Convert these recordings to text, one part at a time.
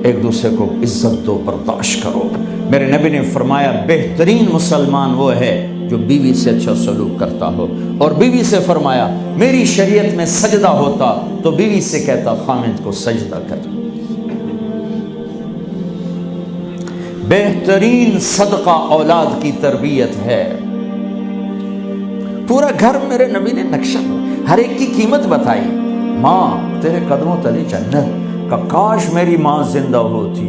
ایک دوسرے کو عزت دو، برداشت کرو۔ میرے نبی نے فرمایا بہترین مسلمان وہ ہے جو بیوی سے اچھا سلوک کرتا ہو، اور بیوی سے فرمایا میری شریعت میں سجدہ ہوتا تو بیوی سے کہتا خامد کو سجدہ کر۔ بہترین صدقہ اولاد کی تربیت ہے۔ پورا گھر میرے نبی نے نقشہ، ہر ایک کی قیمت بتائی۔ ماں تیرے قدموں تلے جنت، کا کاش میری ماں زندہ ہوتی،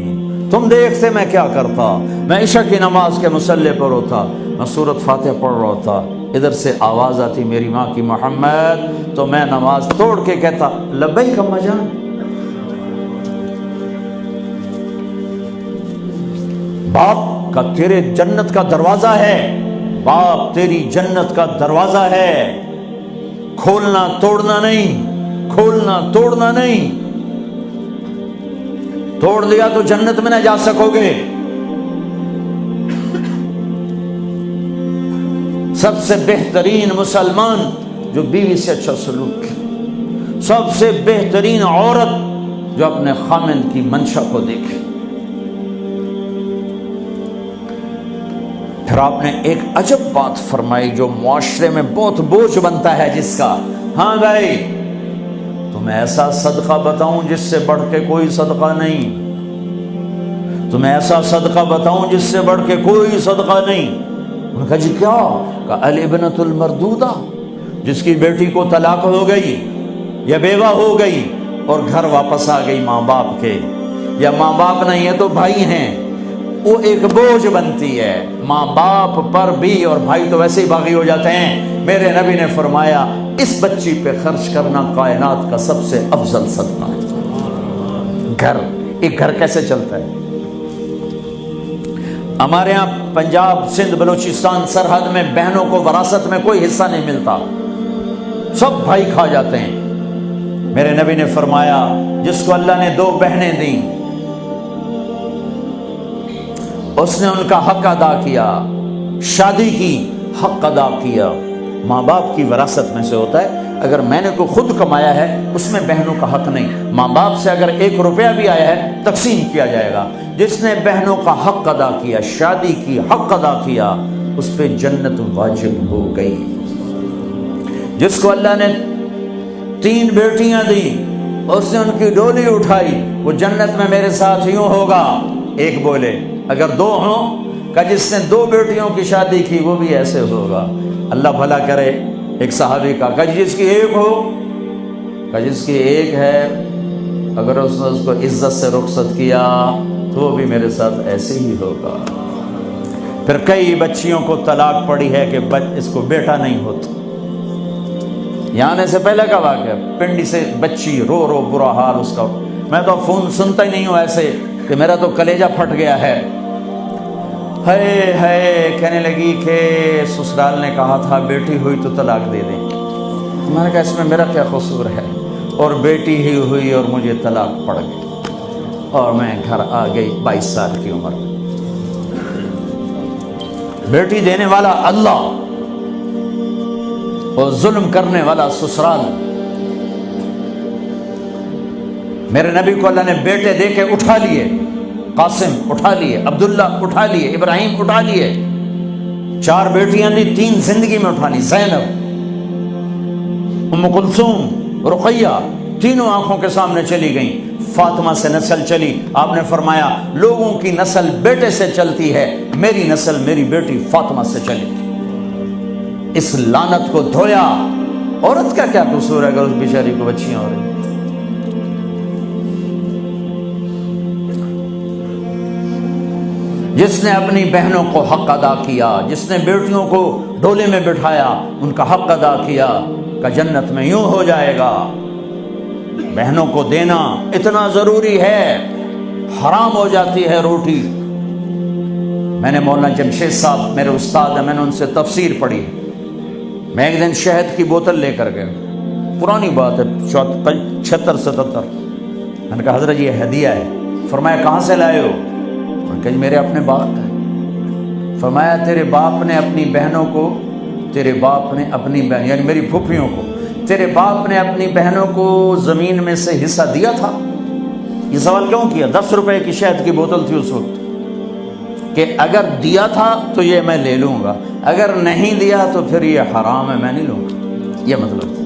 تم دیکھتے میں کیا کرتا، میں عشاء کی نماز کے مصلی پر ہوتا، میں سورۃ فاتحہ پڑھ رہا ہوتا، ادھر سے آواز آتی میری ماں کی محمد، تو میں نماز توڑ کے کہتا لبیک اماں جان۔ باپ کا تیرے جنت کا دروازہ ہے، باپ تیری جنت کا دروازہ ہے، کھولنا توڑنا نہیں، کھولنا توڑنا نہیں، توڑ دیا تو جنت میں نہ جا سکو گے۔ سب سے بہترین مسلمان جو بیوی سے اچھا سلوک کرے، سب سے بہترین عورت جو اپنے خامند کی منشا کو دیکھے۔ پھر آپ نے ایک عجب بات فرمائی جو معاشرے میں بہت بوجھ بنتا ہے جس کا، ہاں بھائی تمہیں ایسا صدقہ بتاؤں جس سے بڑھ کے کوئی صدقہ نہیں، تمہیں ایسا صدقہ بتاؤں جس سے بڑھ کے کوئی صدقہ نہیں۔ انہوں نے کہا جی کیا؟ کہا الابنۃ المردودہ، جس کی بیٹی کو طلاق ہو گئی یا بیوہ ہو گئی اور گھر واپس آ گئی ماں باپ کے، یا ماں باپ نہیں ہے تو بھائی ہیں، وہ ایک بوجھ بنتی ہے ماں باپ پر بھی، اور بھائی تو ویسے ہی باغی ہو جاتے ہیں۔ میرے نبی نے فرمایا اس بچی پہ خرچ کرنا کائنات کا سب سے افضل صدقہ ہے۔ گھر، ایک گھر کیسے چلتا ہے؟ ہمارے ہاں پنجاب سندھ بلوچستان سرحد میں بہنوں کو وراثت میں کوئی حصہ نہیں ملتا، سب بھائی کھا جاتے ہیں۔ میرے نبی نے فرمایا جس کو اللہ نے 2 بہنیں دیں اس نے ان کا حق ادا کیا، شادی کی حق ادا کیا۔ ماں باپ کی وراثت میں سے ہوتا ہے، اگر میں نے کوئی خود کمایا ہے اس میں بہنوں کا حق نہیں، ماں باپ سے اگر 1 روپیہ بھی آیا ہے تقسیم کیا جائے گا۔ جس نے بہنوں کا حق ادا کیا، شادی کی حق ادا کیا، اس پہ جنت واجب ہو گئی۔ جس کو اللہ نے 3 بیٹیاں دی اس نے ان کی ڈولی اٹھائی، وہ جنت میں میرے ساتھ یوں ہوگا۔ ایک بولے اگر 2 ہوں، کہ جس نے 2 بیٹیوں کی شادی کی وہ بھی ایسے ہوگا۔ اللہ بھلا کرے۔ ایک صحابی کا کہ جس کی 1 ہو، کہ جس کی 1 ہے، اگر اس نے اس کو عزت سے رخصت کیا تو وہ بھی میرے ساتھ ایسے ہی ہوگا۔ پھر کئی بچیوں کو طلاق پڑی ہے کہ اس کو بیٹا نہیں ہوتا۔ یہاں آنے سے پہلے کا واقعہ، پنڈی سے بچی رو رو برا حال اس کا، میں تو فون سنتا ہی نہیں ہوں ایسے کہ میرا تو کلیجہ پھٹ گیا ہے۔ ہے کہنے لگی کہ سسرال نے کہا تھا بیٹی ہوئی تو طلاق دے دیں۔ میں نے کہا اس میں میرا کیا قصور ہے، اور بیٹی ہی ہوئی اور مجھے طلاق پڑ گئی، اور میں گھر آ گئی 22 سال کی عمر میں۔ بیٹی دینے والا اللہ اور ظلم کرنے والا سسرال۔ میرے نبی کو اللہ نے بیٹے دے کے اٹھا لیے، قاسم اٹھا لیے، عبداللہ اٹھا لیے، ابراہیم اٹھا لیے، 4 بیٹیاں دی، 3 زندگی میں اٹھا لی، زینب، ام کلثوم، رقیہ، تینوں آنکھوں کے سامنے چلی گئیں۔ فاطمہ سے نسل چلی، آپ نے فرمایا لوگوں کی نسل بیٹے سے چلتی ہے، میری نسل میری بیٹی فاطمہ سے چلی۔ اس لعنت کو دھویا۔ عورت کا کیا قصور ہے اگر اس بیچاری کو بچیاں ہو رہی؟ جس نے اپنی بہنوں کو حق ادا کیا، جس نے بیٹیوں کو ڈولے میں بٹھایا، ان کا حق ادا کیا، کہ جنت میں یوں ہو جائے گا۔ بہنوں کو دینا اتنا ضروری ہے، حرام ہو جاتی ہے روٹی۔ میں نے مولانا جمشید صاحب میرے استاد ہیں، میں نے ان سے تفسیر پڑھی۔ میں ایک دن شہد کی بوتل لے کر گیا، پرانی بات ہے 76-77۔ میں نے کہا حضرت یہ ہدیہ ہے۔ فرمایا کہاں سے لائے ہو؟ میں نے کہا جی میرے اپنے باپ ہے۔ فرمایا تیرے باپ نے اپنی بہنوں کو، تیرے باپ نے اپنی بہن یعنی میری پھوپھیوں کو، تیرے باپ نے اپنی بہنوں کو زمین میں سے حصہ دیا تھا؟ یہ سوال کیوں کیا؟ 10 روپے کی شہد کی بوتل تھی اس وقت، کہ اگر دیا تھا تو یہ میں لے لوں گا، اگر نہیں دیا تو پھر یہ حرام ہے، میں نہیں لوں گا، یہ مطلب تھا۔